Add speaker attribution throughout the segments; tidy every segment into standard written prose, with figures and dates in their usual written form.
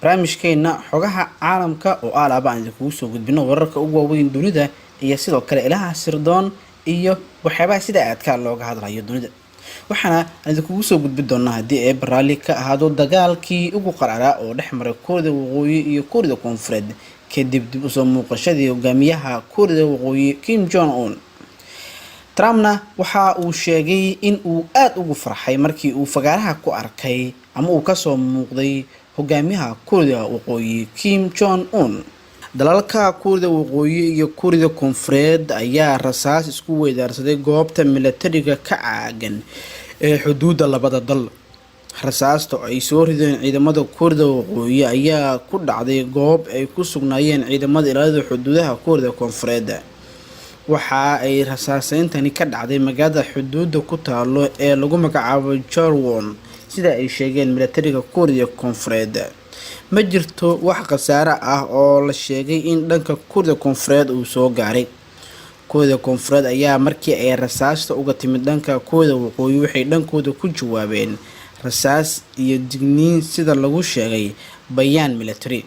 Speaker 1: barnaamijkeena xogaha caalamka oo alaaba aan idinkugu soo gudbino wararka ugu waaweyn dunida iyo sidoo kale ilaha sirdoon iyo waxyaabaha sida aadka looga hadlayo dunida. waxaana aan idinkugu soo gudbin doonaa haddii ay barnaamij ka ahaado dagaalkii ugu qaraaraa oo dhex maray Kuuriyada Waqooyi iyo Kuuriyada Koonfureed kadib dib u soo muuqashadii hogaamiyaha Kuuriyada Waqooyi Kim Jong-un. Trumpna waxa uu sheegay in uu aad ugu farxay markii uu fagaaraha ku arkay ama uu ka soo muuqday hogaamiyaha Kuuriyada Waqooyi Kim Jong-un. dalalka Kuuriyada Waqooyi iyo Kuuriyada Koonfureed ayaa rasaas isku weydaarsaday goobta militariga ka caagan ee xuduudda labada dal. rasaasta ay soo rideen ciidamada Kuuriyada Waqooyi ayaa ku dhacday goob ay ku sugnaayeen ciidamada ilaalada xuduudaha Kuuriyada Koonfureed. waxa ay rasaasayntani ka dhacday magaalada xuduudda ku taalo ee lagu magacaabo Jorwon sida ay sheegeen militariga Kuuriyada Koonfureed. ma jirto wax khasaare ah oo la sheegay in dhanka Kuuriyada Koonfureed uu soo gaaray. Kuuriyada Koonfureed ayaa markii ay rasaasta uga timid dhanka Kuuriyada Waqooyi waxay dhankooda ku jawaabeen rasaas iyo digniin sida lagu sheegay bayaan military.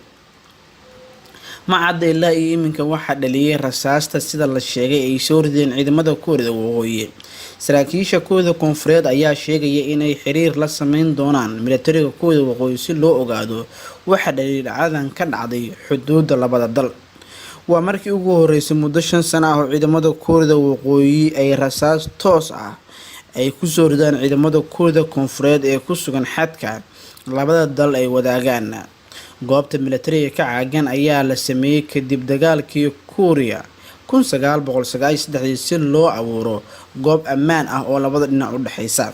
Speaker 1: ma cadda ilaa iyo iminka waxaa dhaliyay rasaasta sida la sheegay ay soo rideen ciidamada Kuuriyada Waqooyi. saraakiisha Kuuriyada Koonfureed ayaa sheegaya inay xiriir la sameyn doonaan militariga Kuuriyada Waqooyi si loo ogaado waxa dhacdadan ka dhacday xuduudda labada dal. waa markii ugu horeysay muddo 5 sano ah oo ciidamada Kuuriyada Waqooyi ay rasaas toos ah ay ku soo ridaan ciidamada Kuuriyada Koonfureed ee ku sugan xadka labada dal ay wadaagaan. goobta militariga ka caagan ayaa la sameeyay kadib dagaalkii Kuuriya 1993 si loo abuuro goob ammaan ah oo labada dhinac u dhaxaysa.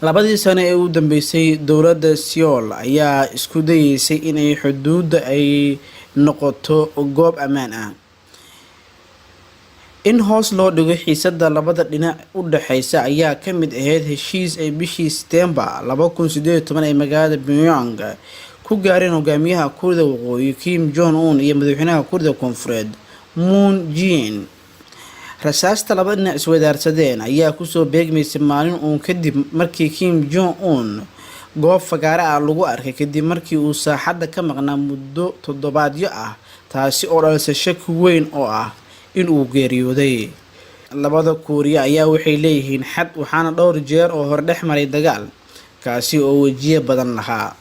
Speaker 1: labadii sano ee u dambeysay dowladda Seoul ayaa isku dayeysay inay xuduudda ay noqoto goob ammaan ah. in hoos loo dhigo xiisadda labada dhinac u dhaxaysa ayaa ka mid ahayd heshiis ay bishii September 2018 ay magaalada Pyongyang ku gaareen hogaamiyaha Kuuriyada Waqooyi Kim Jong-un iyo madaxweynaha Kuuriyada Koonfureed Moon Jae-in. rasaasta labada dhinac isweydaarsadeen ayaa kusoo beegmaysay maalin uun kadib markii Kim Jong-un goob fagaare ah lagu arkay kadib markii uu saaxadda ka maqnaa muddo toddobaadyo ah, taasi oo dhalisay shaki weyn oo ah in uu geeriyooday. labada Kuuriya ayaa waxay leeyihiin xad waxaana dhowr jeer oo hore dhex maray dagaal kaasi oo wajiye badan lahaa.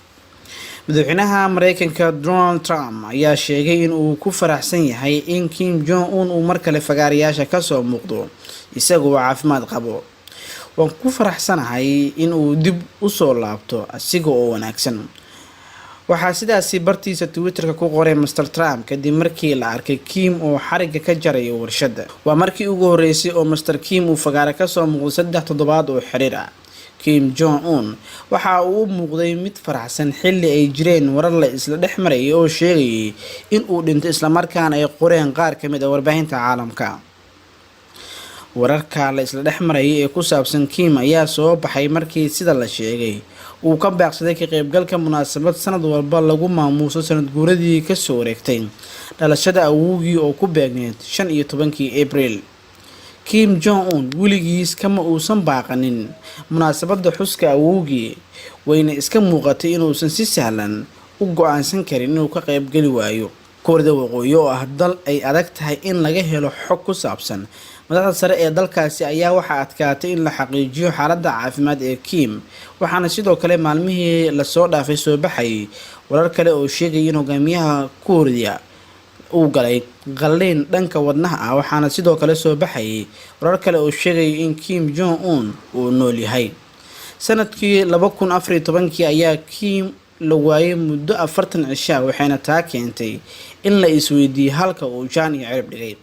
Speaker 1: madaxweynaha Mareykanka Donald Trump ayaa sheegay in uu ku faraxsan yahay in Kim Jong-un uu mar kale fagaarayaasha ka soo muuqdo isagoo caafimaad qabo. waan ku faraxsanahay in uu dib u soo laabto asiga oo wanaagsan. waxaa sidaasi bartiisa Twitter-ka ku qoray Mr. Trump kadib markii la arkay Kim oo xariga ka jaray warshada. waa markii ugu horeysay oo Mr. Kim uu fagaare ka soo muuqdo 3 toddobaad oo xiriir ah. Kim Jong-un waxa uu u muuqday mid faraxsan xilli ay jireen warar la isla dhex marayay oo sheegayay in uu dhinto isla markaana ay qoreen qaar ka mid ah warbaahinta caalamka. wararka la isla dhex marayay ee ku saabsan Kim ayaa soo baxay markii sida la sheegay uu ka baaqsaday ka qaybgalka munaasabad sanad walba lagu maamuuso sanad guuradii ka soo wareegtay dhalashada awowgii oo ku beegneed 15 April. Kim Jong-un weligiis kama uusan baaqanin munaasabada xuska awowgii, wayna iska muuqatay inuusan si sahlan u go'aansan karin inuu ka qaybgali waayo. Kuuriyada Waqooyi oo ah dal ay adag tahay in laga helo xog ku saabsan madaxda sare ee dalkaasi ayaa waxaa adkaatay in la xaqiijiyo xaaladda caafimaad ee Kim. waxaana sidoo kale maalmihii la soo dhaafay soo baxay warar kale oo sheegay in hogaamiyaha Kuuriya uu galay qalliin dhanka wadnaha ah. waxaana sidoo kale soo baxay warar kale oo sheegay in Kim Jong-un uu nool yahay. sanadkii 2014 ayaa Kim la waayay muddo 40 cisho waxayna taa keentay in la isweydiiyo halka uu jaan iyo cirib dhigay.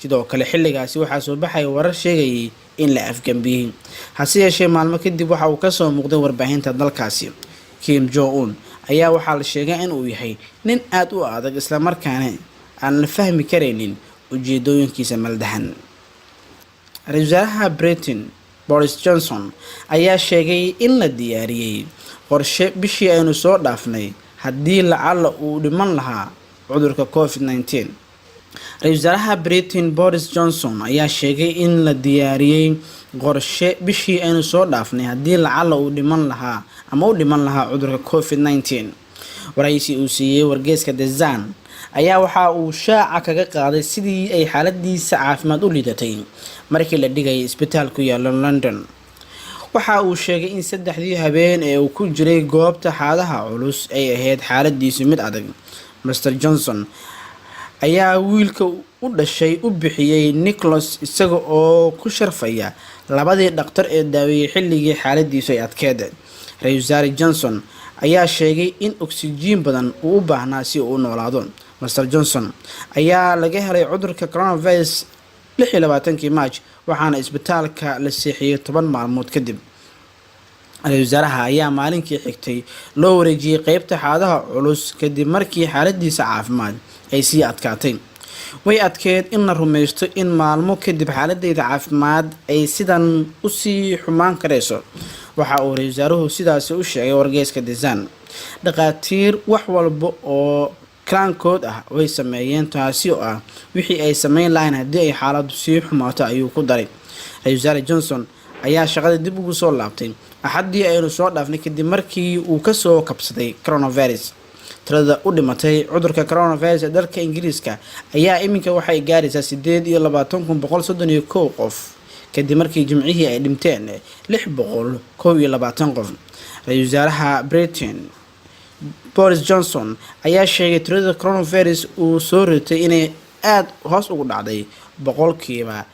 Speaker 1: sidoo kale xilligaasi waxaa soo baxay warar sheegay in la afgambiyay. hase yeeshee maalmo kadib waxa uu ka soo muuqday warbaahinta dalkaasi. Kim Jong-un ayaa waxaa la sheegay in uu yahay nin aad u adag isla markaana aan la fahmi kareynin ujeedooyinkiisa maldahan. Ra'iisul Wasaaraha Britain Boris Johnson ayaa sheegay in la diyaariyay qorshe bishii aynu soo dhaafnay haddii lacala uu dhiman lahaa cudurka COVID-19. Ra'iisul Wasaaraha Britain Boris Johnson ayaa sheegay in la diyaariyay qorshe bishii aynu soo dhaafnay haddii lacala uu dhiman lahaa cudurka COVID-19. waraysi uu siiyey wargeyska The Sun ayaa waxa uu shaaca kaga qaaday sidii ay xaaladiisa caafimaad u liidatay markii la dhigayay isbitaal ku yaala London. waxa uu sheegay in 3 habeen ee uu ku jiray goobta xaaladaha culus ay ahayd xaaladiisu mid adag. Mr Johnson ayaa wiilka u dhashay u bixiyay Nicholas isaga oo ku sharfaya labadii dhakhtar ee daaweeyay xilligii xaaladiisu ay adkeed. Ra'iisul Wasaare Johnson ayaa sheegay in oksijiin badan uu u baahnaa si uu u noolaado. Mr Johnson ayaa laga helay cudurka coronavirus 26 March waxaana isbitaalka la seexiyay 10 maalmood kadib. Ra'iisul Wasaaraha ayaa maalinkii xigtay loo wareejiyay qaybta xaaladaha culus kadib markii xaaladiisa caafimaad ay sii adkaatay. way adkeed in la rumaysto in maalmo kadib xaaladeyda caafimaad ay sidan u sii xumaan kareyso. waxa uu ra'iisul wasaaruhu sidaas u sheegay wargeyska The Sun. dhaqaatiir wax walba oo kalaankood ah way sameeyeen taasi oo ah wixii ay sameyn lahayn haddii ay xaaladdu sii xumaato ayuu ku daray. Ra'iisul Wasaare Johnson ayaa shaqada dib ugu soo laabtay axadii aynu soo dhaafnay kadib markii uu ka soo kabsaday coronavirus. tirada u dhimatay cudurka coronavirus ee dalka Ingiriiska ayaa iminka waxay gaaraysaa 28,131 qof kadib markii jimcihii ay dhinteen 621 qof. Ra'iisul Wasaaraha Britain Boris Johnson ayaa sheegay tirada coronavirus uu soo ritay inay aad hoos ugu dhacday 3%.